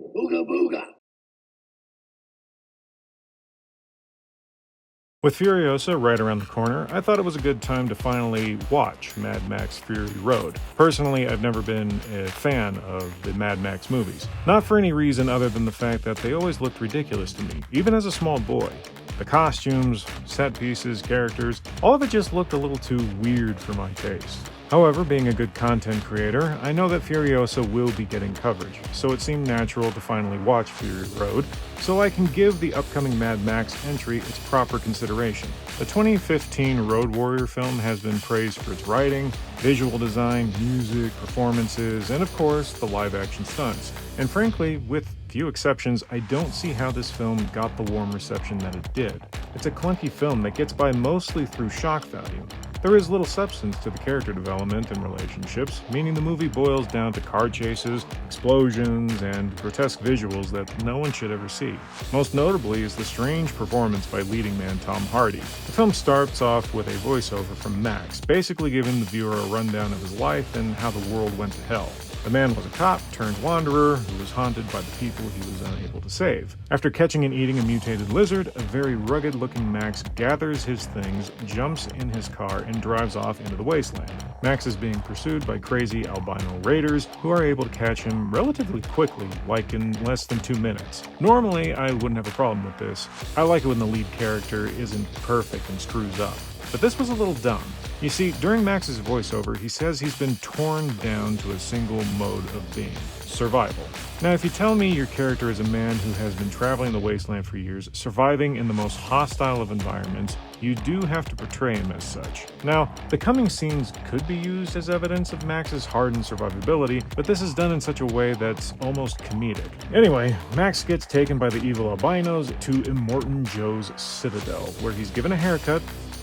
Booga booga. With Furiosa right around the corner, I thought it was a good time to finally watch Mad Max Fury Road. Personally, I've never been a fan of the Mad Max movies. Not for any reason other than the fact that they always looked ridiculous to me, even as a small boy. The costumes, set pieces, characters, all of it just looked a little too weird for my taste. However, being a good content creator, I know that Furiosa will be getting coverage, so it seemed natural to finally watch Fury Road, so I can give the upcoming Mad Max entry its proper consideration. The 2015 Road Warrior film has been praised for its writing, visual design, music, performances, and of course, the live-action stunts. And frankly, with few exceptions, I don't see how this film got the warm reception that it did. It's a clunky film that gets by mostly through shock value. There is little substance to the character development and relationships, meaning the movie boils down to car chases, explosions, and grotesque visuals that no one should ever see. Most notably is the strange performance by leading man Tom Hardy. The film starts off with a voiceover from Max, basically giving the viewer a rundown of his life and how the world went to hell. The man was a cop turned wanderer who was haunted by the people he was unable to save. After catching and eating a mutated lizard, a very rugged-looking Max gathers his things, jumps in his car, and drives off into the wasteland. Max is being pursued by crazy albino raiders who are able to catch him relatively quickly, like in less than 2 minutes. Normally, I wouldn't have a problem with this. I like it when the lead character isn't perfect and screws up. But this was a little dumb. You see, during Max's voiceover, he says he's been torn down to a single mode of being: survival. Now, if you tell me your character is a man who has been traveling the wasteland for years, surviving in the most hostile of environments, you do have to portray him as such. Now, the coming scenes could be used as evidence of Max's hardened survivability, but this is done in such a way that's almost comedic. Anyway, Max gets taken by the evil albinos to Immortan Joe's citadel, where he's given a haircut,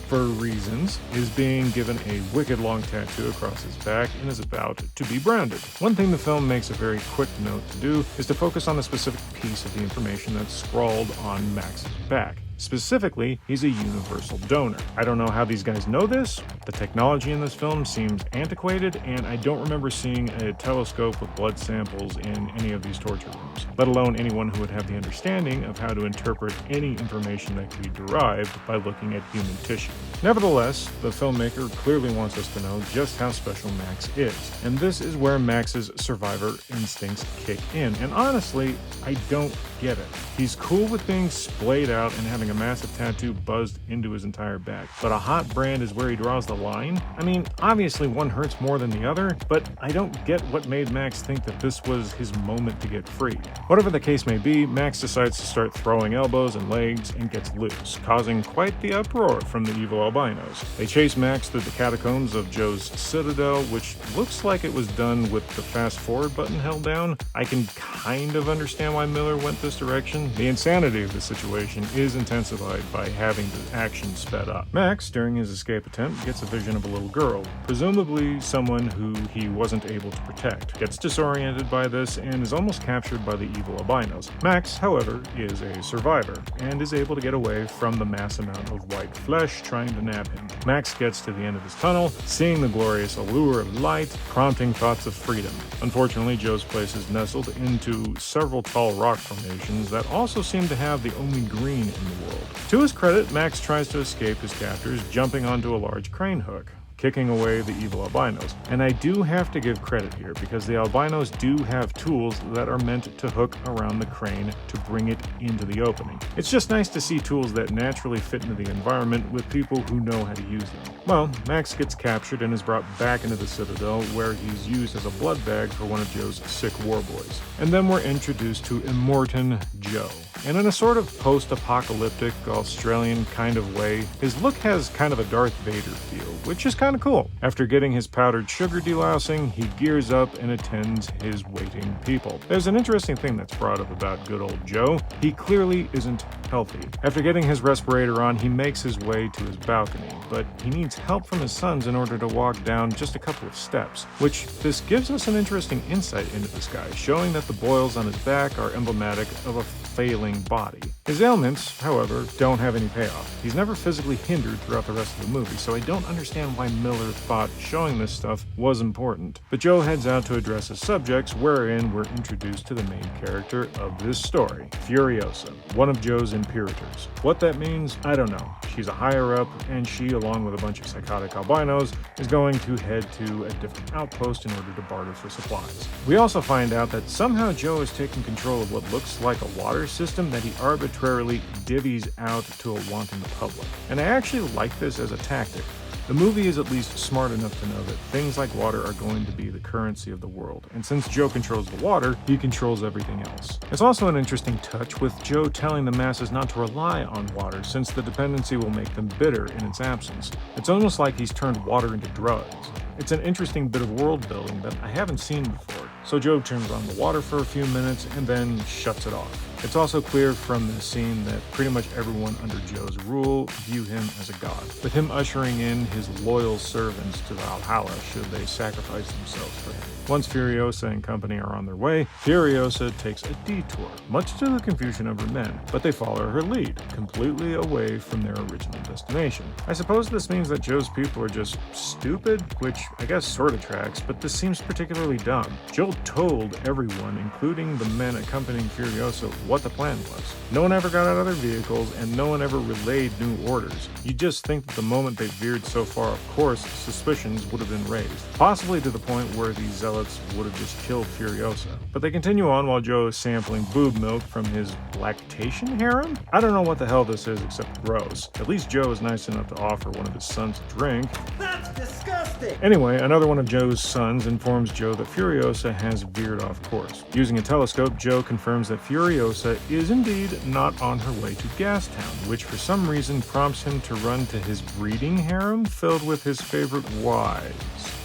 for reasons, is being given a wicked long tattoo across his back, and is about to be branded. One thing the film makes a very quick note to do is to focus on a specific piece of the information that's scrawled on Max's back. Specifically, he's a universal donor. I don't know how these guys know this. The technology in this film seems antiquated, and I don't remember seeing a telescope with blood samples in any of these torture rooms, let alone anyone who would have the understanding of how to interpret any information that can be derived by looking at human tissue. Nevertheless, the filmmaker clearly wants us to know just how special Max is, and this is where Max's survivor instincts kick in, and honestly, I don't get it. He's cool with being splayed out and having a massive tattoo buzzed into his entire back, but a hot brand is where he draws the line? I mean, obviously one hurts more than the other, but I don't get what made Max think that this was his moment to get free. Whatever the case may be, Max decides to start throwing elbows and legs and gets loose, causing quite the uproar from the evil albinos. They chase Max through the catacombs of Joe's citadel, which looks like it was done with the fast forward button held down. I can kind of understand why Miller went this direction. The insanity of the situation is intensified by having the action sped up. Max, during his escape attempt, gets a vision of a little girl, presumably someone who he wasn't able to protect, gets disoriented by this, and is almost captured by the evil albinos. Max, however, is a survivor, and is able to get away from the mass amount of white flesh trying to nab him. Max gets to the end of his tunnel, seeing the glorious allure of light, prompting thoughts of freedom. Unfortunately, Joe's place is nestled into several tall rock formations that also seem to have the only green in the world. To his credit, Max tries to escape his captors, jumping onto a large crane hook, kicking away the evil albinos. And I do have to give credit here, because the albinos do have tools that are meant to hook around the crane to bring it into the opening. It's just nice to see tools that naturally fit into the environment with people who know how to use them. Well, Max gets captured and is brought back into the Citadel, where he's used as a blood bag for one of Joe's sick war boys. And then we're introduced to Immortan Joe. And in a sort of post-apocalyptic Australian kind of way, his look has kind of a Darth Vader feel, which is kind of cool. After getting his powdered sugar delousing, he gears up and attends his waiting people. There's an interesting thing that's brought up about good old Joe. He clearly isn't healthy. After getting his respirator on, he makes his way to his balcony, but he needs help from his sons in order to walk down just a couple of steps, which this gives us an interesting insight into this guy, showing that the boils on his back are emblematic of a failing body. His ailments, however, don't have any payoff. He's never physically hindered throughout the rest of the movie, so I don't understand why Miller thought showing this stuff was important. But Joe heads out to address his subjects, wherein we're introduced to the main character of this story, Furiosa, one of Joe's imperators. What that means, I don't know. She's a higher-up, and she, along with a bunch of psychotic albinos, is going to head to a different outpost in order to barter for supplies. We also find out that somehow Joe is taking control of what looks like a water system that he arbitrarily divvies out to a wanton public. And I actually like this as a tactic. The movie is at least smart enough to know that things like water are going to be the currency of the world, and since Joe controls the water, he controls everything else. It's also an interesting touch with Joe telling the masses not to rely on water, since the dependency will make them bitter in its absence. It's almost like he's turned water into drugs. It's an interesting bit of world building that I haven't seen before. So Joe turns on the water for a few minutes and then shuts it off. It's also clear from this scene that pretty much everyone under Joe's rule view him as a god, with him ushering in his loyal servants to Valhalla should they sacrifice themselves for him. Once Furiosa and company are on their way, Furiosa takes a detour, much to the confusion of her men, but they follow her lead, completely away from their original destination. I suppose this means that Joe's people are just stupid, which I guess sort of tracks, but this seems particularly dumb. Joe told everyone, including the men accompanying Furiosa, what the plan was. No one ever got out of their vehicles, and no one ever relayed new orders. You'd just think that the moment they veered so far off course, suspicions would have been raised, possibly to the point where these zealots would have just killed Furiosa. But they continue on while Joe is sampling boob milk from his lactation harem? I don't know what the hell this is except gross. At least Joe is nice enough to offer one of his sons a drink. That's disgusting! Anyway, another one of Joe's sons informs Joe that Furiosa has veered off course. Using a telescope, Joe confirms that Furiosa is indeed not on her way to Gastown, which for some reason prompts him to run to his breeding harem filled with his favorite wives.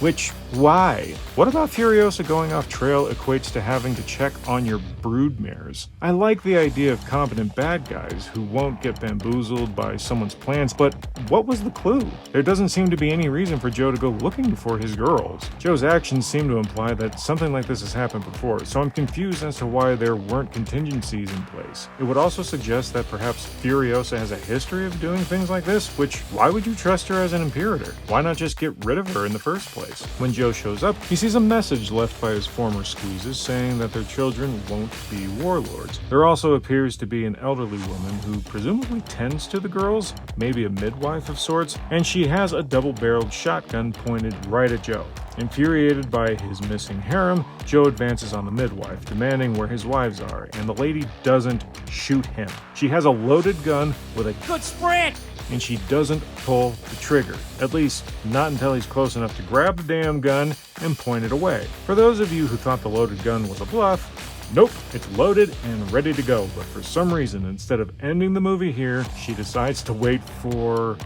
Which, why? What about Furiosa going off trail equates to having to check on your broodmares? I like the idea of competent bad guys who won't get bamboozled by someone's plans, but what was the clue? There doesn't seem to be any reason for Joe to go looking for his girls. Joe's actions seem to imply that something like this has happened before, so I'm confused as to why there weren't contingencies in place. It would also suggest that perhaps Furiosa has a history of doing things like this, which, why would you trust her as an imperator? Why not just get rid of her in the first place? When Joe shows up, he sees a message left by his former squeezes saying that their children won't be warlords. There also appears to be an elderly woman who presumably tends to the girls, maybe a midwife of sorts, and she has a double-barreled shotgun pointed right at Joe. Infuriated by his missing harem, Joe advances on the midwife, demanding where his wives are, and the lady doesn't shoot him. She has a loaded gun with a good sprint, and she doesn't pull the trigger. At least, not until he's close enough to grab the damn gun and point it away. For those of you who thought the loaded gun was a bluff, nope, it's loaded and ready to go, but for some reason, instead of ending the movie here, she decides to wait for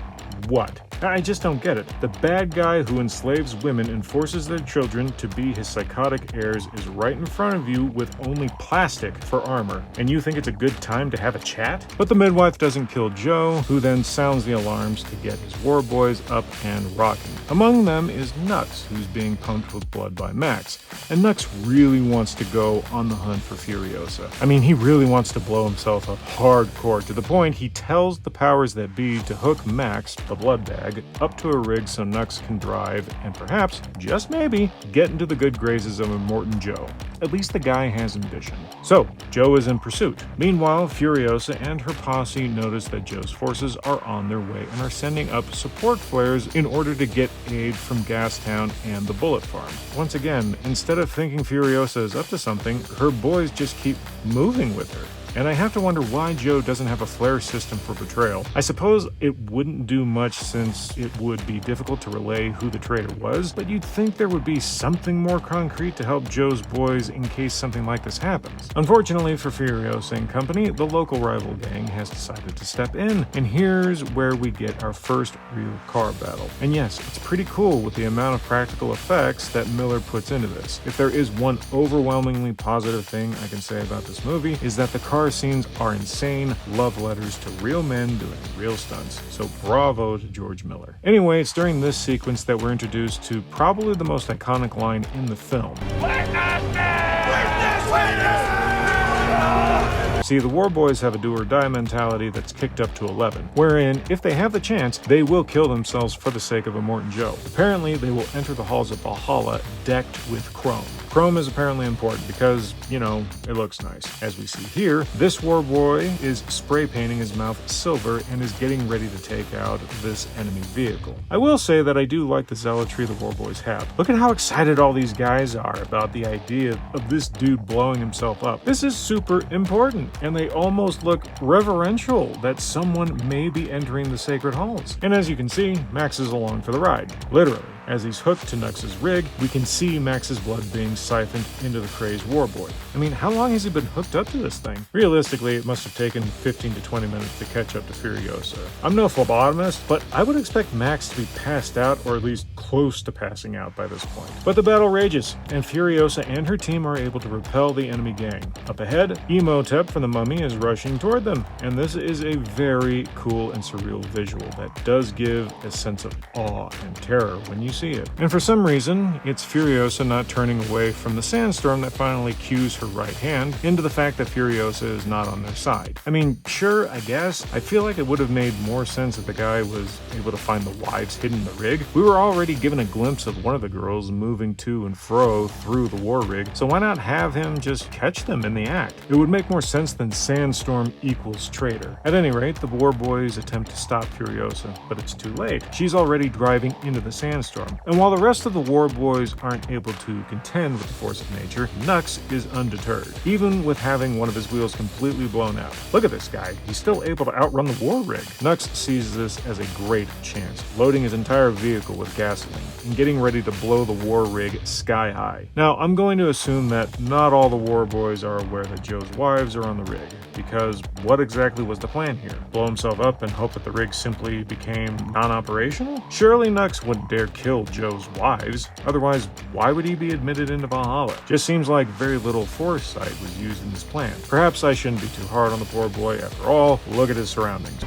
what? I just don't get it. The bad guy who enslaves women and forces their children to be his psychotic heirs is right in front of you with only plastic for armor, and you think it's a good time to have a chat? But the midwife doesn't kill Joe, who then sounds the alarms to get his war boys up and rocking. Among them is Nux, who's being pumped with blood by Max, and Nux really wants to go on the hunt for Furiosa. I mean, he really wants to blow himself up hardcore, to the point he tells the powers that be to hook Max, the blood bag, up to a rig so Nux can drive and perhaps, just maybe, get into the good graces of Immortan Joe. At least the guy has ambition. So, Joe is in pursuit. Meanwhile, Furiosa and her posse notice that Joe's forces are on their way and are sending up support flares in order to get aid from Gastown and the Bullet Farm. Once again, instead of thinking Furiosa is up to something, her boys just keep moving with her. And I have to wonder why Joe doesn't have a flare system for betrayal. I suppose it wouldn't do much since it would be difficult to relay who the traitor was, but you'd think there would be something more concrete to help Joe's boys in case something like this happens. Unfortunately for Furiosa and company, the local rival gang has decided to step in, and here's where we get our first real car battle. And yes, it's pretty cool with the amount of practical effects that Miller puts into this. If there is one overwhelmingly positive thing I can say about this movie, is that the car scenes are insane love letters to real men doing real stunts. So bravo to George Miller. Anyway, it's during this sequence that we're introduced to probably the most iconic line in the film. Witness! Witness! Witness! See, the War Boys have a do-or-die mentality that's kicked up to 11, wherein, if they have the chance, they will kill themselves for the sake of Immortan Joe. Apparently, they will enter the halls of Valhalla decked with chrome. Chrome is apparently important because, you know, it looks nice. As we see here, this war boy is spray painting his mouth silver and is getting ready to take out this enemy vehicle. I will say that I do like the zealotry the war boys have. Look at how excited all these guys are about the idea of this dude blowing himself up. This is super important, and they almost look reverential that someone may be entering the sacred halls. And as you can see, Max is along for the ride. Literally. As he's hooked to Nux's rig, we can see Max's blood being siphoned into the crazed warboy. I mean, how long has he been hooked up to this thing? Realistically, it must have taken 15 to 20 minutes to catch up to Furiosa. I'm no phlebotomist, but I would expect Max to be passed out or at least close to passing out by this point. But the battle rages, and Furiosa and her team are able to repel the enemy gang. Up ahead, Imhotep from the Mummy is rushing toward them, and this is a very cool and surreal visual that does give a sense of awe and terror when you see it. And for some reason, it's Furiosa not turning away from the sandstorm that finally cues her right hand into the fact that Furiosa is not on their side. I mean, sure, I guess. I feel like it would have made more sense if the guy was able to find the wives hidden in the rig. We were already given a glimpse of one of the girls moving to and fro through the war rig, so why not have him just catch them in the act? It would make more sense than sandstorm equals traitor. At any rate, the war boys attempt to stop Furiosa, but it's too late. She's already driving into the sandstorm. And while the rest of the war boys aren't able to contend with the force of nature, Nux is undeterred, even with having one of his wheels completely blown out. Look at this guy, he's still able to outrun the war rig. Nux sees this as a great chance, loading his entire vehicle with gasoline and getting ready to blow the war rig sky high. Now, I'm going to assume that not all the war boys are aware that Joe's wives are on the rig, because what exactly was the plan here? Blow himself up and hope that the rig simply became non-operational? Surely Nux wouldn't dare kill Joe's wives, otherwise why would he be admitted into Valhalla? Just seems like very little foresight was used in this plan. Perhaps I shouldn't be too hard on the poor boy. After all, look at his surroundings.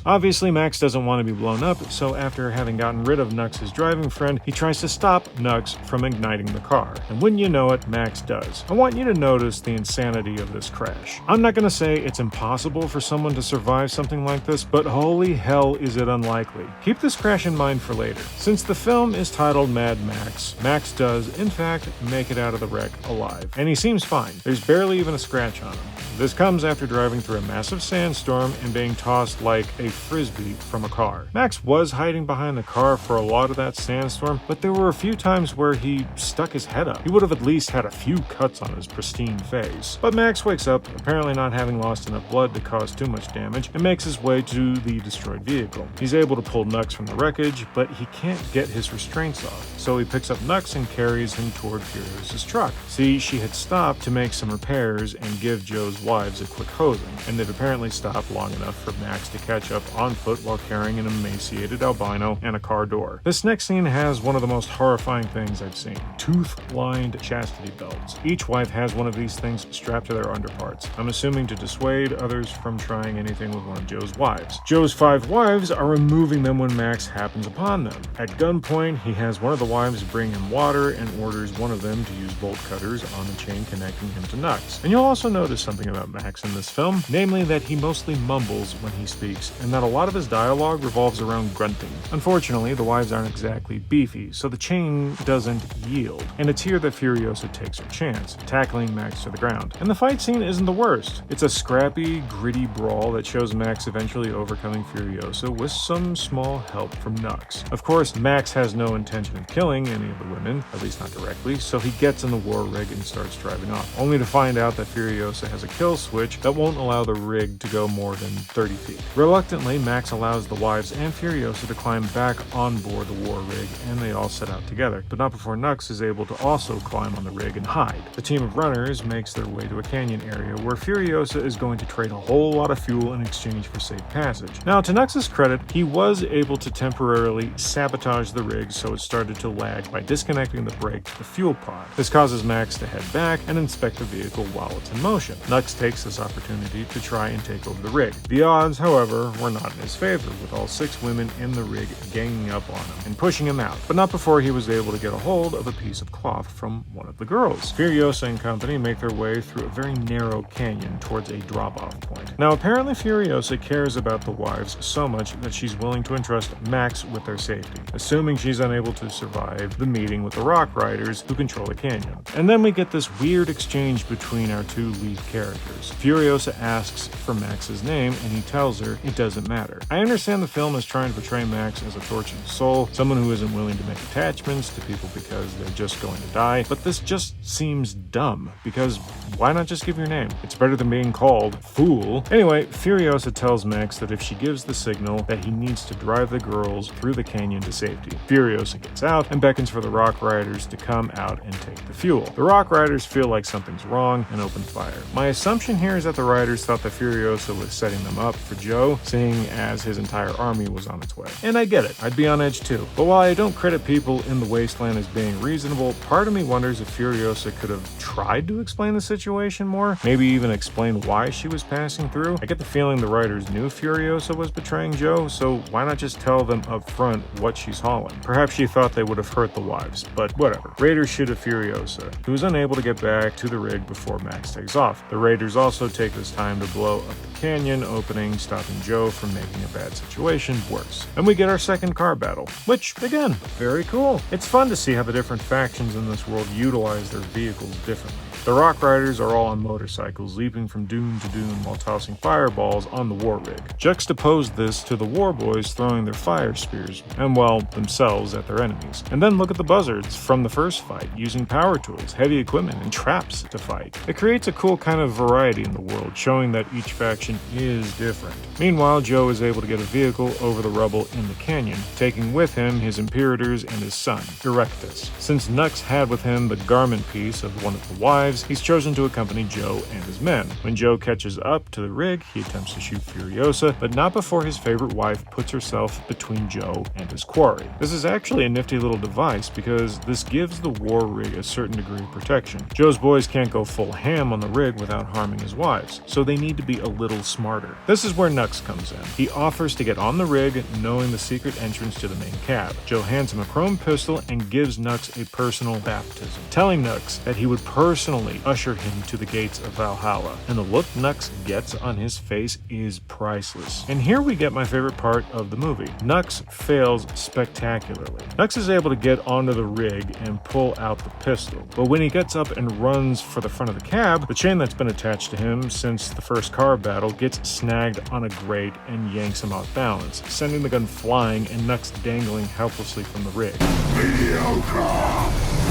Obviously, Max doesn't want to be blown up, so after having gotten rid of Nux's driving friend, he tries to stop Nux from igniting the car. And wouldn't you know it, Max does. I want you to notice the insanity of this crash. I'm not going to say it's impossible for someone to survive something like this, but holy hell is it unlikely. Keep this crash in mind for later. Since the film is titled Mad Max, Max does, in fact, make it out of the wreck alive. And he seems fine. There's barely even a scratch on him. This comes after driving through a massive sandstorm and being tossed like a frisbee from a car. Max was hiding behind the car for a lot of that sandstorm, but there were a few times where he stuck his head up. He would have at least had a few cuts on his pristine face. But Max wakes up, apparently not having lost enough blood to cause too much damage, and makes his way to the destroyed vehicle. He's able to pull Nux from the wreckage, but he can't get his restraints off, so he picks up Nux and carries him toward Furiosa's truck. See, she had stopped to make some repairs and give Joe's wives a quick hosing, and they'd apparently stopped long enough for Max to catch up on foot while carrying an emaciated albino and a car door. This next scene has one of the most horrifying things I've seen. Tooth-lined chastity belts. Each wife has one of these things strapped to their underparts. I'm assuming to dissuade others from trying anything with one of Joe's wives. Joe's 5 wives are removing them when Max happens upon them. At gunpoint, he has one of the wives bring him water and orders one of them to use bolt cutters on the chain connecting him to Nux. And you'll also notice something about Max in this film, namely that he mostly mumbles when he speaks, and that a lot of his dialogue revolves around grunting. Unfortunately, the wives aren't exactly beefy, so the chain doesn't yield, and it's here that Furiosa takes her chance, tackling Max to the ground. And the fight scene isn't the worst. It's a scrappy, gritty brawl that shows Max eventually overcoming Furiosa with some small help from Nux. Of course, Max has no intention of killing any of the women, at least not directly, so he gets in the war rig and starts driving off, only to find out that Furiosa has a kill switch that won't allow the rig to go more than 30 feet. Reluctantly, Max allows the wives and Furiosa to climb back on board the war rig, and they all set out together, but not before Nux is able to also climb on the rig and hide. The team of runners makes their way to a canyon area where Furiosa is going to trade a whole lot of fuel in exchange for safe passage. Now, to Nux's credit, he was able to temporarily sabotage the rig so it started to lag by disconnecting the brake to the fuel pod. This causes Max to head back and inspect the vehicle while it's in motion. Nux takes this opportunity to try and take over the rig. The odds, however, were not in his favor, with all 6 women in the rig ganging up on him and pushing him out, but not before he was able to get a hold of a piece of cloth from one of the girls. Furiosa and company make their way through a very narrow canyon towards a drop-off point. Now, apparently Furiosa cares about the wives so much that she's willing to entrust Max with their safety, assuming she's unable to survive the meeting with the rock riders who control the canyon. And then we get this weird exchange between our 2 lead characters. Furiosa asks for Max's name, and he tells her it doesn't matter. I understand the film is trying to portray Max as a tortured soul, someone who isn't willing to make attachments to people because they're just going to die, but this just seems dumb, because why not just give your name? It's better than being called fool. Anyway, Furiosa tells Max that if she gives the signal, that he needs to drive the girls through the canyon to safety. Furiosa gets out and beckons for the rock riders to come out and take the fuel. The rock riders feel like something's wrong and open fire. My assumption here is that the riders thought that Furiosa was setting them up for Joe, seeing as his entire army was on its way. And I get it, I'd be on edge too. But while I don't credit people in the wasteland as being reasonable, part of me wonders if Furiosa could have tried to explain the situation more, maybe even explain why she was passing through. I get the feeling the writers knew Furiosa was betraying Joe, so why not just tell them up front what she's hauling? Perhaps she thought they would have hurt the wives, but whatever. Raiders shoot at Furiosa, who is unable to get back to the rig before Max takes off. The Raiders also take this time to blow up the canyon opening, stopping Joe from making a bad situation worse. And we get our second car battle, which, again, very cool. It's fun to see how the different factions in this world utilize their vehicles differently. The Rock Riders are all on motorcycles, leaping from dune to dune while tossing fireballs on the war rig. Juxtapose this to the War Boys throwing their fire spears, and well, themselves at their enemies. And then look at the Buzzards from the first fight, using power tools, heavy equipment, and traps to fight. It creates a cool kind of variety in the world, showing that each faction is different. Meanwhile, Joe is able to get a vehicle over the rubble in the canyon, taking with him his Imperators and his son, Erectus. Since Nux had with him the garment piece of one of the wives, he's chosen to accompany Joe and his men. When Joe catches up to the rig, he attempts to shoot Furiosa, but not before his favorite wife puts herself between Joe and his quarry. This is actually a nifty little device because this gives the war rig a certain degree of protection. Joe's boys can't go full ham on the rig without harming his wives, so they need to be a little smarter. This is where Nux comes in. He offers to get on the rig, knowing the secret entrance to the main cab. Joe hands him a chrome pistol and gives Nux a personal baptism, telling Nux that he would personally usher him to the gates of Valhalla, and the look Nux gets on his face is priceless. And here we get my favorite part of the movie. Nux fails spectacularly. Nux is able to get onto the rig and pull out the pistol, but when he gets up and runs for the front of the cab, the chain that's been attached to him since the first car battle gets snagged on a grate and yanks him off balance, sending the gun flying and Nux dangling helplessly from the rig.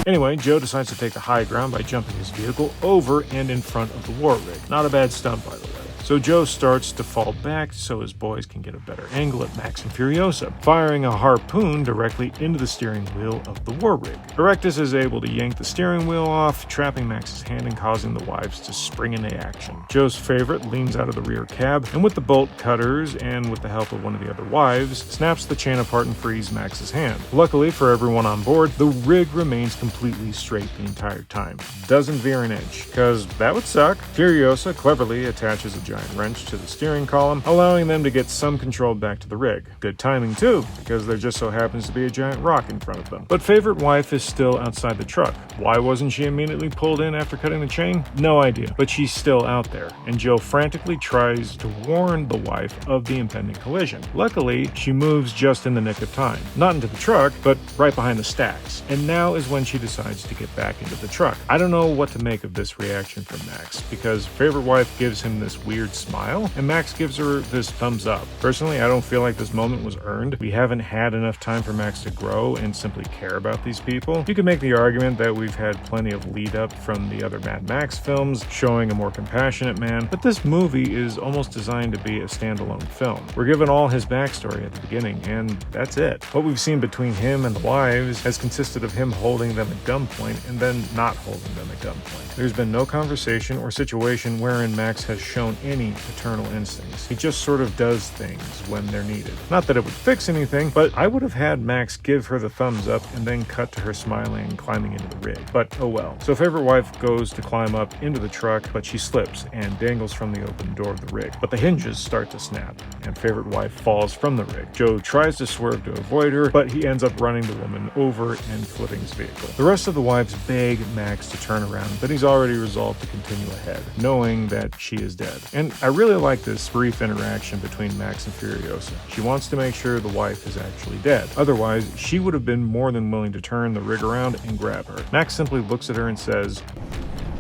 Anyway, Joe decides to take the high ground by jumping his vehicle over and in front of the war rig. Not a bad stunt, by the way. So Joe starts to fall back so his boys can get a better angle at Max and Furiosa, firing a harpoon directly into the steering wheel of the war rig. Erectus is able to yank the steering wheel off, trapping Max's hand and causing the wives to spring into action. Joe's favorite leans out of the rear cab, and with the bolt cutters and with the help of one of the other wives, snaps the chain apart and frees Max's hand. Luckily for everyone on board, the rig remains completely straight the entire time. Doesn't veer an inch, cause that would suck. Furiosa cleverly attaches a giant wrench to the steering column, allowing them to get some control back to the rig. Good timing too, because there just so happens to be a giant rock in front of them. But favorite wife is still outside the truck. Why wasn't she immediately pulled in after cutting the chain? No idea, but she's still out there, and Joe frantically tries to warn the wife of the impending collision. Luckily, she moves just in the nick of time. Not into the truck, but right behind the stacks. And now is when she decides to get back into the truck. I don't know what to make of this reaction from Max, because favorite wife gives him this weird smile, and Max gives her this thumbs up. Personally, I don't feel like this moment was earned. We haven't had enough time for Max to grow and simply care about these people. You could make the argument that we've had plenty of lead up from the other Mad Max films, showing a more compassionate man, but this movie is almost designed to be a standalone film. We're given all his backstory at the beginning, and that's it. What we've seen between him and the wives has consisted of him holding them at gunpoint and then not holding them at gunpoint. There's been no conversation or situation wherein Max has shown any paternal instincts. He just sort of does things when they're needed. Not that it would fix anything, but I would have had Max give her the thumbs up and then cut to her smiling and climbing into the rig. But oh well. So favorite wife goes to climb up into the truck, but she slips and dangles from the open door of the rig. But the hinges start to snap, and favorite wife falls from the rig. Joe tries to swerve to avoid her, but he ends up running the woman over and flipping his vehicle. The rest of the wives beg Max to turn around, but he's already resolved to continue ahead, knowing that she is dead. And I really like this brief interaction between Max and Furiosa. She wants to make sure the wife is actually dead. Otherwise, she would have been more than willing to turn the rig around and grab her. Max simply looks at her and says,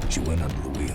"She went under the wheels."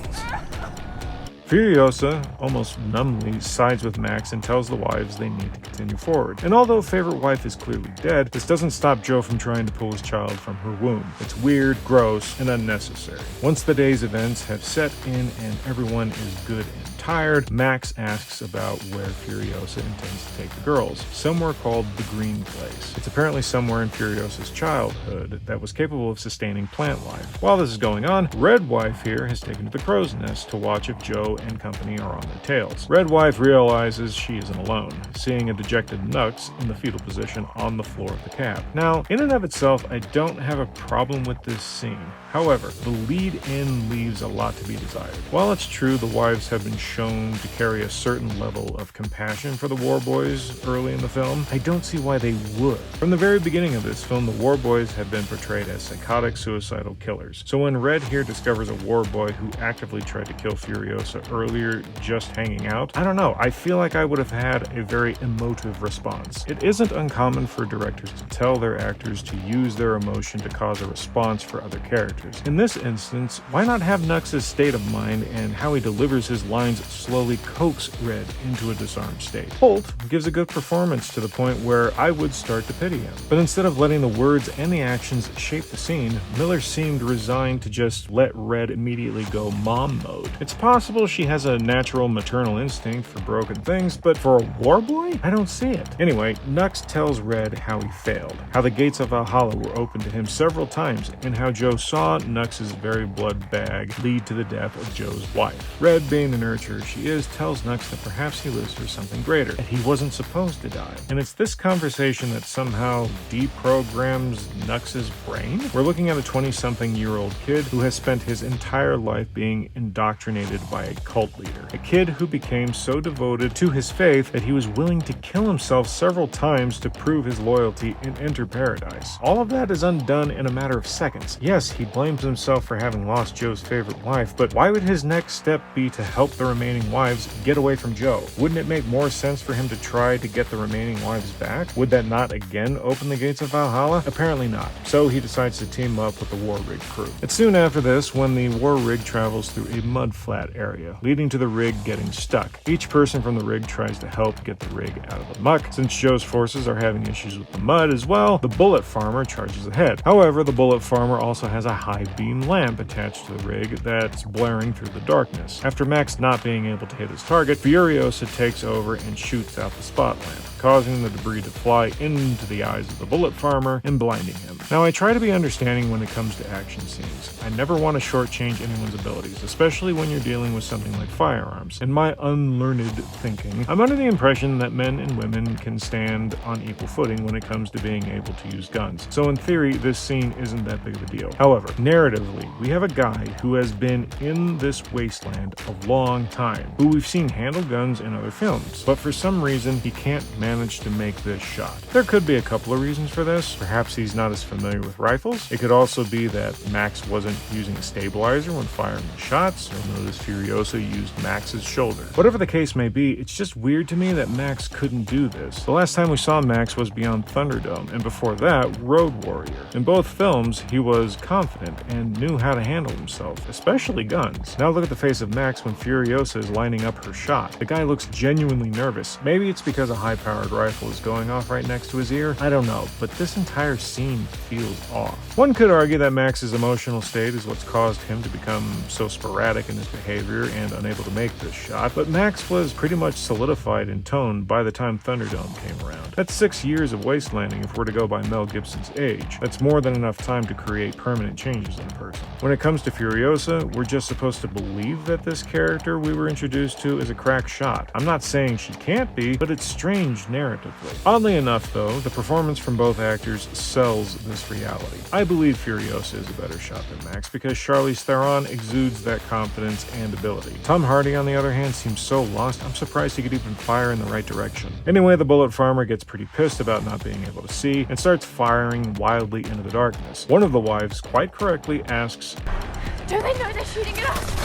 Furiosa almost numbly sides with Max and tells the wives they need to continue forward. And although favorite wife is clearly dead, this doesn't stop Joe from trying to pull his child from her womb. It's weird, gross, and unnecessary. Once the day's events have set in and everyone is good and tired, Max asks about where Furiosa intends to take the girls, somewhere called the Green Place. It's apparently somewhere in Furiosa's childhood that was capable of sustaining plant life. While this is going on, Red Wife here has taken to the crow's nest to watch if Joe and company are on their tails. Red Wife realizes she isn't alone, seeing a dejected Nux in the fetal position on the floor of the cab. Now, in and of itself, I don't have a problem with this scene. However, the lead-in leaves a lot to be desired. While it's true the wives have been shown to carry a certain level of compassion for the war boys early in the film, I don't see why they would. From the very beginning of this film, the war boys have been portrayed as psychotic, suicidal killers. So when Red here discovers a war boy who actively tried to kill Furiosa earlier just hanging out, I don't know, I feel like I would have had a very emotive response. It isn't uncommon for directors to tell their actors to use their emotion to cause a response for other characters. In this instance, why not have Nux's state of mind and how he delivers his lines slowly coax Red into a disarmed state? Holt gives a good performance to the point where I would start to pity him. But instead of letting the words and the actions shape the scene, Miller seemed resigned to just let Red immediately go mom mode. It's possible she has a natural maternal instinct for broken things, but for a war boy? I don't see it. Anyway, Nux tells Red how he failed, how the gates of Valhalla were opened to him several times, and how Joe saw Nux's very blood bag lead to the death of Joe's wife. Red, being the nurturer she is, tells Nux that perhaps he lives for something greater, that he wasn't supposed to die. And it's this conversation that somehow deprograms Nux's brain? We're looking at a 20-something-year-old kid who has spent his entire life being indoctrinated by a cult leader. A kid who became so devoted to his faith that he was willing to kill himself several times to prove his loyalty and enter paradise. All of that is undone in a matter of seconds. Yes, he blames himself for having lost Joe's favorite wife, but why would his next step be to help the remaining wives get away from Joe? Wouldn't it make more sense for him to try to get the remaining wives back? Would that not again open the gates of Valhalla? Apparently not. So he decides to team up with the war rig crew. It's soon after this when the war rig travels through a mudflat area, leading to the rig getting stuck. Each person from the rig tries to help get the rig out of the muck. Since Joe's forces are having issues with the mud as well, the bullet farmer charges ahead. However, the bullet farmer also has a high beam lamp attached to the rig that's blaring through the darkness. After Max not being able to hit his target, Furiosa takes over and shoots out the spot lamp, causing the debris to fly into the eyes of the bullet farmer and blinding him. Now, I try to be understanding when it comes to action scenes. I never want to shortchange anyone's abilities, especially when you're dealing with something like firearms. In my unlearned thinking, I'm under the impression that men and women can stand on equal footing when it comes to being able to use guns. So in theory, this scene isn't that big of a deal. However, narratively, we have a guy who has been in this wasteland a long time, who we've seen handle guns in other films, but for some reason, he can't manage to make this shot. There could be a couple of reasons for this. Perhaps he's not as familiar with rifles. It could also be that Max wasn't using a stabilizer when firing the shots, or notice Furiosa used Max's shoulder. Whatever the case may be, it's just weird to me that Max couldn't do this. The last time we saw Max was Beyond Thunderdome, and before that, Road Warrior. In both films, he was confident and knew how to handle himself, especially guns. Now look at the face of Max when Furiosa is lining up her shot. The guy looks genuinely nervous. Maybe it's because a high-powered powered rifle is going off right next to his ear? I don't know, but this entire scene feels off. One could argue that Max's emotional state is what's caused him to become so sporadic in his behavior and unable to make this shot, but Max was pretty much solidified in tone by the time Thunderdome came around. That's 6 years of wastelanding if we're to go by Mel Gibson's age. That's more than enough time to create permanent changes in a person. When it comes to Furiosa, we're just supposed to believe that this character we were introduced to is a crack shot. I'm not saying she can't be, but it's strange narratively. Oddly enough, though, the performance from both actors sells this reality. I believe Furiosa is a better shot than Max because Charlize Theron exudes that confidence and ability. Tom Hardy, on the other hand, seems so lost, I'm surprised he could even fire in the right direction. Anyway, the bullet farmer gets pretty pissed about not being able to see and starts firing wildly into the darkness. One of the wives, quite correctly, asks, "Do they know they're shooting at us?"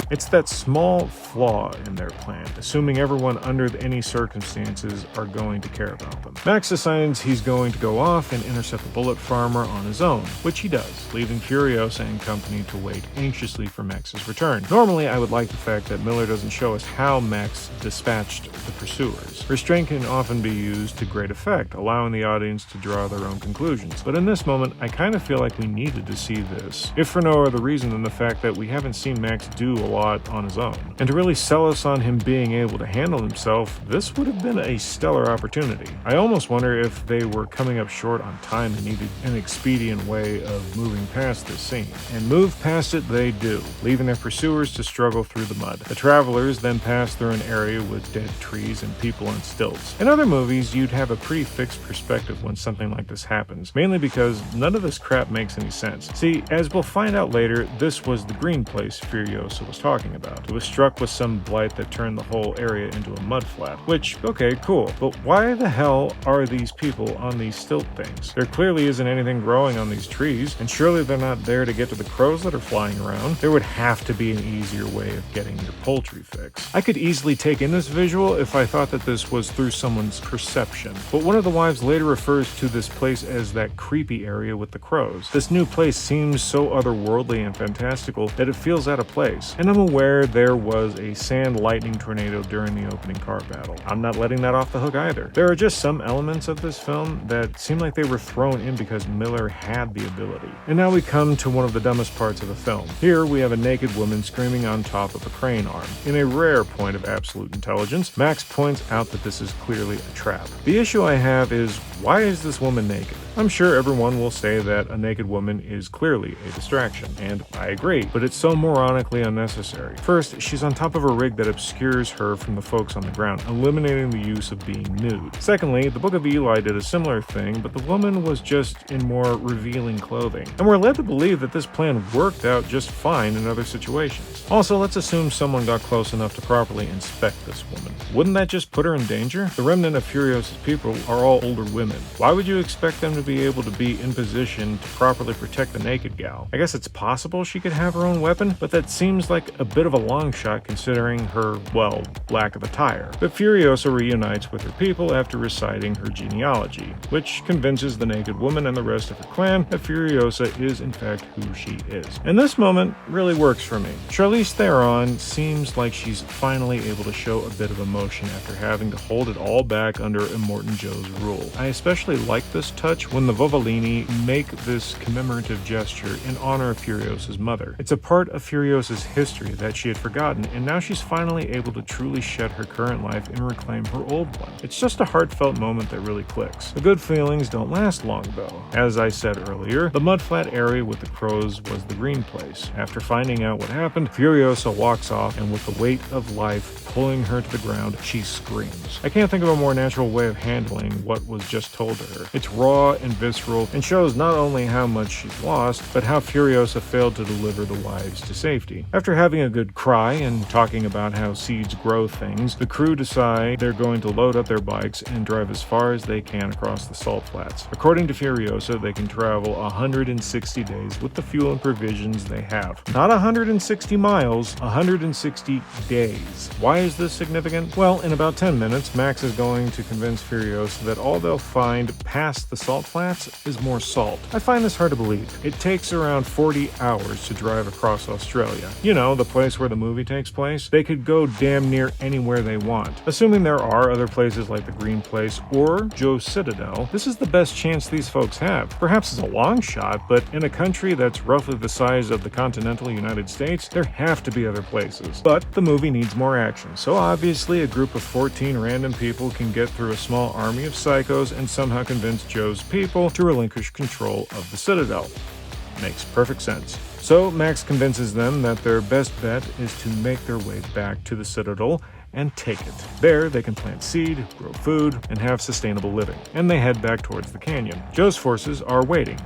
It's that small flaw in their plan, assuming everyone under any circumstances are going to care about them. Max decides he's going to go off and intercept the bullet farmer on his own, which he does, leaving Furiosa and company to wait anxiously for Max's return. Normally, I would like the fact that Miller doesn't show us how Max dispatched the pursuers. Restraint can often be used to great effect, allowing the audience to draw their own conclusions. But in this moment, I kind of feel like we needed to see this, if for no other reason than the fact that we haven't seen Max do a lot on his own. And to really sell us on him being able to handle himself, this would have been a stellar opportunity. I almost wonder if they were coming up short on time and needed an expedient way of moving past this scene. And move past it they do, leaving their pursuers to struggle through the mud. The travelers then pass through an area with dead trees and people on stilts. In other movies, you'd have a pretty fixed perspective when something like this happens, mainly because none of this crap makes any sense. See, as we'll find out later, this was the green place Furiosa was talking about. It was struck with some blight that turned the whole area into a mud flat, which, okay, cool, but why the hell are these people on these stilt things? There clearly isn't anything growing on these trees, and surely they're not there to get to the crows that are flying around. There would have to be an easier way of getting your poultry fix. I could easily take in this visual if I thought that this was through someone's perception, but one of the wives later refers to this place as that creepy area with the crows. This new place seems so otherworldly and fantastical that it feels out of place, and I'm aware there was a sand lightning tornado during the opening car battle. I'm not letting that off the hook either. There are just some elements of this film that seem like they were thrown in because Miller had the ability. And now we come to one of the dumbest parts of the film. Here we have a naked woman screaming on top of a crane arm. In a rare point of absolute intelligence, Max points out that this is clearly a trap. The issue I have is, why is this woman naked? I'm sure everyone will say that a naked woman is clearly a distraction, and I agree, but it's so moronically unnecessary. First, she's on top of a rig that obscures her from the folks on the ground, eliminating the use of being nude. Secondly, the Book of Eli did a similar thing, but the woman was just in more revealing clothing, and we're led to believe that this plan worked out just fine in other situations. Also, let's assume someone got close enough to properly inspect this woman. Wouldn't that just put her in danger? The remnant of Furiosa's people are all older women. Why would you expect them to be able to be in position to properly protect the naked gal? I guess it's possible she could have her own weapon, but that seems like a bit of a long shot considering her, well, lack of attire. But Furiosa reunites with her people after reciting her genealogy, which convinces the naked woman and the rest of her clan that Furiosa is in fact who she is. And this moment really works for me. Charlize Theron seems like she's finally able to show a bit of emotion after having to hold it all back under Immortan Joe's rule. I especially like this touch when the Vovolini make this commemorative gesture in honor of Furiosa's mother. It's a part of Furiosa's history that she had forgotten, and now she's finally able to truly shed her current life and reclaim her old one. It's just a heartfelt moment that really clicks. The good feelings don't last long though. As I said earlier, the mudflat area with the crows was the green place. After finding out what happened, Furiosa walks off, and with the weight of life pulling her to the ground, she screams. I can't think of a more natural way of handling what was just told to her. It's raw and visceral and shows not only how much she's lost, but how Furiosa failed to deliver the wives to safety. After having a good cry and talking about how seeds grow things, the crew decide they're going to load up their bikes and drive as far as they can across the salt flats. According to Furiosa, they can travel 160 days with the fuel and provisions they have. Not 160 miles, 160 days. Why is this significant? Well, in about 10 minutes, Max is going to convince Furiosa that all they'll find past the salt flats is more salt. I find this hard to believe. It takes around 40 hours to drive across Australia. You know, the place where the movie takes place, they could go damn near anywhere they want. Assuming there are other places like the Green Place or Joe's Citadel, this is the best chance these folks have. Perhaps it's a long shot, but in a country that's roughly the size of the continental United States, there have to be other places. But the movie needs more action, so obviously a group of 14 random people can get through a small army of psychos and somehow convince Joe's people to relinquish control of the Citadel. Makes perfect sense. So Max convinces them that their best bet is to make their way back to the Citadel and take it. There, they can plant seed, grow food, and have sustainable living. And they head back towards the canyon. Joe's forces are waiting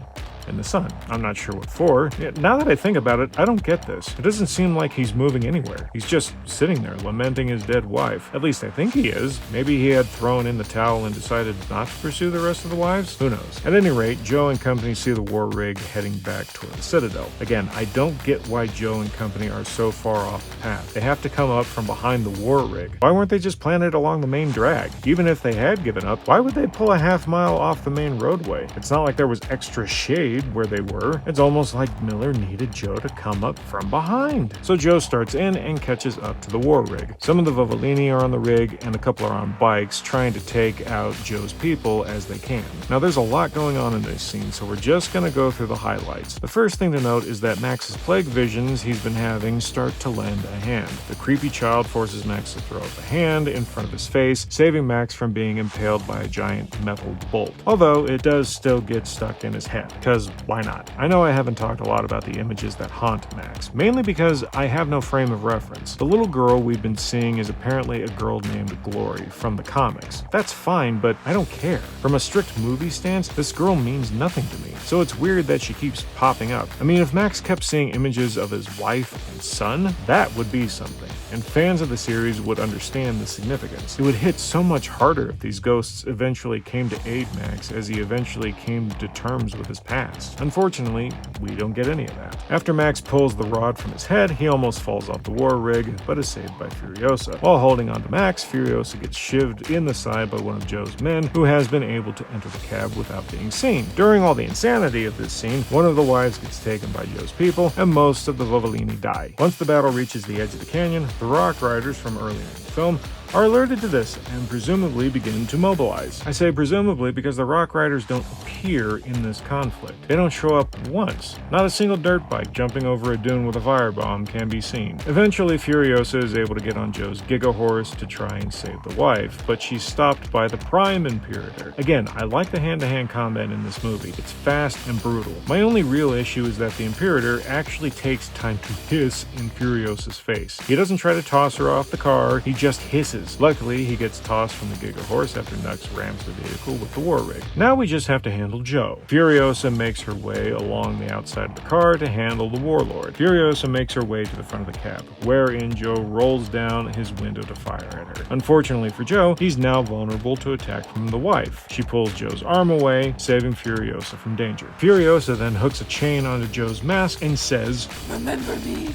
in the sun. I'm not sure what for. Now that I think about it, I don't get this. It doesn't seem like he's moving anywhere. He's just sitting there lamenting his dead wife. At least I think he is. Maybe he had thrown in the towel and decided not to pursue the rest of the wives? Who knows? At any rate, Joe and company see the war rig heading back toward the Citadel. Again, I don't get why Joe and company are so far off the path. They have to come up from behind the war rig. Why weren't they just planted along the main drag? Even if they had given up, why would they pull a half mile off the main roadway? It's not like there was extra shade where they were. It's almost like Miller needed Joe to come up from behind. So Joe starts in and catches up to the war rig. Some of the Vovolini are on the rig and a couple are on bikes trying to take out Joe's people as they can. Now there's a lot going on in this scene, so we're just going to go through the highlights. The first thing to note is that Max's plague visions he's been having start to lend a hand. The creepy child forces Max to throw up a hand in front of his face, saving Max from being impaled by a giant metal bolt. Although it does still get stuck in his head, because why not? I know I haven't talked a lot about the images that haunt Max, mainly because I have no frame of reference. The little girl we've been seeing is apparently a girl named Glory from the comics. That's fine, but I don't care. From a strict movie stance, this girl means nothing to me, so it's weird that she keeps popping up. I mean, if Max kept seeing images of his wife and son, that would be something, and fans of the series would understand the significance. It would hit so much harder if these ghosts eventually came to aid Max as he eventually came to terms with his past. Unfortunately, we don't get any of that. After Max pulls the rod from his head, he almost falls off the war rig, but is saved by Furiosa. While holding onto Max, Furiosa gets shivved in the side by one of Joe's men, who has been able to enter the cab without being seen. During all the insanity of this scene, one of the wives gets taken by Joe's people, and most of the Vovolini die. Once the battle reaches the edge of the canyon, the Rock Riders from earlier in the film are alerted to this and presumably begin to mobilize. I say presumably because the Rock Riders don't appear in this conflict. They don't show up once. Not a single dirt bike jumping over a dune with a firebomb can be seen. Eventually, Furiosa is able to get on Joe's Giga Horse to try and save the wife, but she's stopped by the Prime Imperator. Again, I like the hand-to-hand combat in this movie. It's fast and brutal. My only real issue is that the Imperator actually takes time to hiss in Furiosa's face. He doesn't try to toss her off the car, he just hisses. Luckily, he gets tossed from the Giga Horse after Nux rams the vehicle with the war rig. Now we just have to handle Joe. Furiosa makes her way along the outside of the car to handle the warlord. Furiosa makes her way to the front of the cab, wherein Joe rolls down his window to fire at her. Unfortunately for Joe, he's now vulnerable to attack from the wife. She pulls Joe's arm away, saving Furiosa from danger. Furiosa then hooks a chain onto Joe's mask and says, "Remember me?"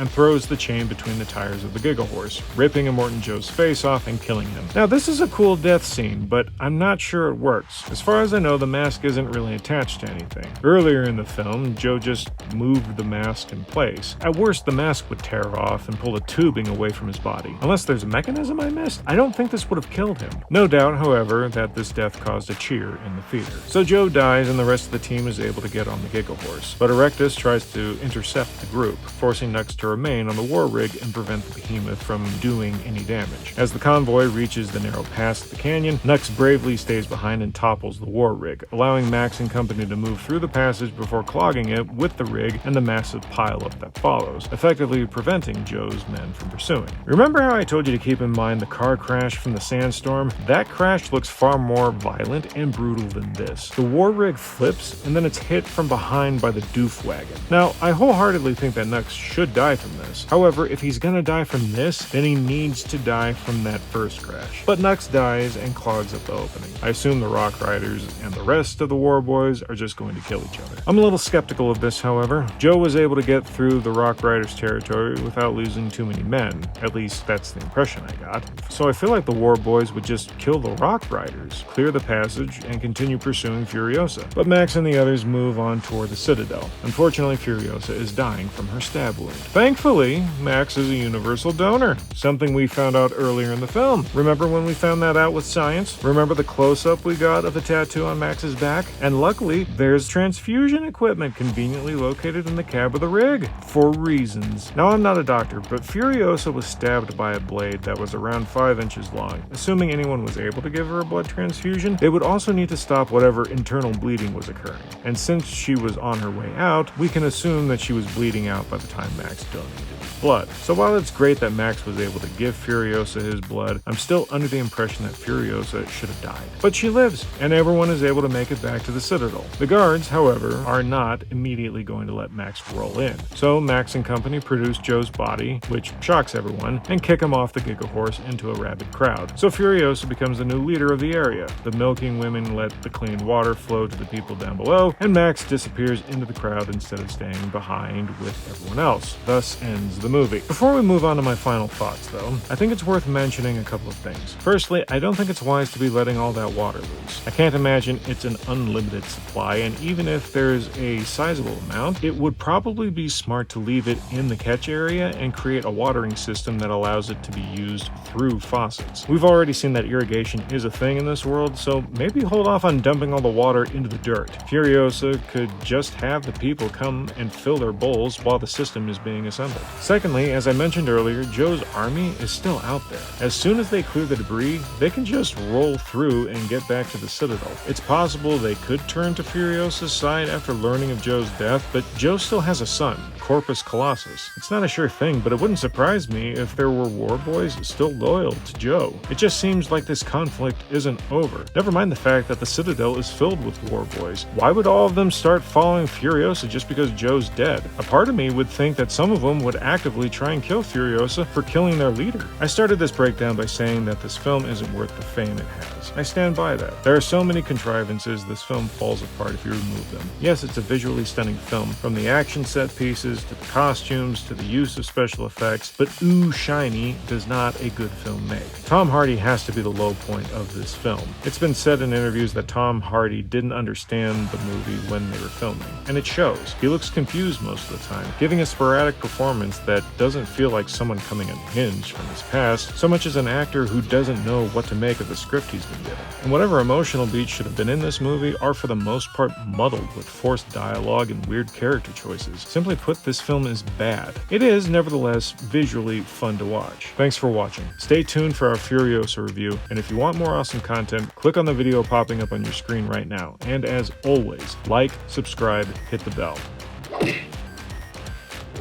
and throws the chain between the tires of the Giga Horse, ripping Immortan Joe's face off and killing him. Now, this is a cool death scene, but I'm not sure it works. As far as I know, the mask isn't really attached to anything. Earlier in the film, Joe just moved the mask in place. At worst, the mask would tear off and pull the tubing away from his body. Unless there's a mechanism I missed, I don't think this would have killed him. No doubt, however, that this death caused a cheer in the theater. So Joe dies and the rest of the team is able to get on the Giga Horse, but Erectus tries to intercept the group, forcing Nux to remain on the war rig and prevent the behemoth from doing any damage. As the convoy reaches the narrow pass of the canyon, Nux bravely stays behind and topples the war rig, allowing Max and company to move through the passage before clogging it with the rig and the massive pileup that follows, effectively preventing Joe's men from pursuing. Remember how I told you to keep in mind the car crash from the sandstorm? That crash looks far more violent and brutal than this. The war rig flips and then it's hit from behind by the doof wagon. Now, I wholeheartedly think that Nux should die die from this. However, if he's gonna die from this, then he needs to die from that first crash. But Nux dies and clogs up the opening. I assume the Rock Riders and the rest of the War Boys are just going to kill each other. I'm a little skeptical of this, however. Joe was able to get through the Rock Riders territory without losing too many men. At least that's the impression I got. So I feel like the War Boys would just kill the Rock Riders, clear the passage, and continue pursuing Furiosa. But Max and the others move on toward the Citadel. Unfortunately, Furiosa is dying from her stab wound. Thankfully, Max is a universal donor, something we found out earlier in the film. Remember when we found that out with science? Remember the close-up we got of the tattoo on Max's back? And luckily, there's transfusion equipment conveniently located in the cab of the rig. For reasons. Now, I'm not a doctor, but Furiosa was stabbed by a blade that was around 5 inches long. Assuming anyone was able to give her a blood transfusion, they would also need to stop whatever internal bleeding was occurring. And since she was on her way out, we can assume that she was bleeding out by the time Max donated blood. So while it's great that Max was able to give Furiosa his blood, I'm still under the impression that Furiosa should have died. But she lives, and everyone is able to make it back to the Citadel. The guards, however, are not immediately going to let Max roll in. So Max and company produce Joe's body, which shocks everyone, and kick him off the Giga Horse into a rabid crowd. So Furiosa becomes the new leader of the area. The milking women let the clean water flow to the people down below, and Max disappears into the crowd instead of staying behind with everyone else. Thus ends the movie. Before we move on to my final thoughts, though, I think it's worth mentioning a couple of things. Firstly, I don't think it's wise to be letting all that water loose. I can't imagine it's an unlimited supply, and even if there's a sizable amount, it would probably be smart to leave it in the catch area and create a watering system that allows it to be used through faucets. We've already seen that irrigation is a thing in this world, so maybe hold off on dumping all the water into the dirt. Furiosa could just have the people come and fill their bowls while the system is being assembled. Secondly, as I mentioned earlier, Joe's army is still out there. As soon as they clear the debris, they can just roll through and get back to the Citadel. It's possible they could turn to Furiosa's side after learning of Joe's death, but Joe still has a son, Corpus Colossus. It's not a sure thing, but it wouldn't surprise me if there were War Boys still loyal to Joe. It just seems like this conflict isn't over. Never mind the fact that the Citadel is filled with War Boys. Why would all of them start following Furiosa just because Joe's dead? A part of me would think that some of them would actively try and kill Furiosa for killing their leader. I started this breakdown by saying that this film isn't worth the fame it has. I stand by that. There are so many contrivances, this film falls apart if you remove them. Yes, it's a visually stunning film, from the action set pieces to the costumes to the use of special effects, but ooh shiny does not a good film make. Tom Hardy has to be the low point of this film. It's been said in interviews that Tom Hardy didn't understand the movie when they were filming, and it shows. He looks confused most of the time, giving a sporadic performance that doesn't feel like someone coming unhinged from his past, so much as an actor who doesn't know what to make of the script he's been given. And whatever emotional beats should have been in this movie are for the most part muddled with forced dialogue and weird character choices. Simply put, this film is bad. It is, nevertheless, visually fun to watch. Thanks for watching. Stay tuned for our Furiosa review, and if you want more awesome content, click on the video popping up on your screen right now. And as always, like, subscribe, hit the bell.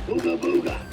Booga booga.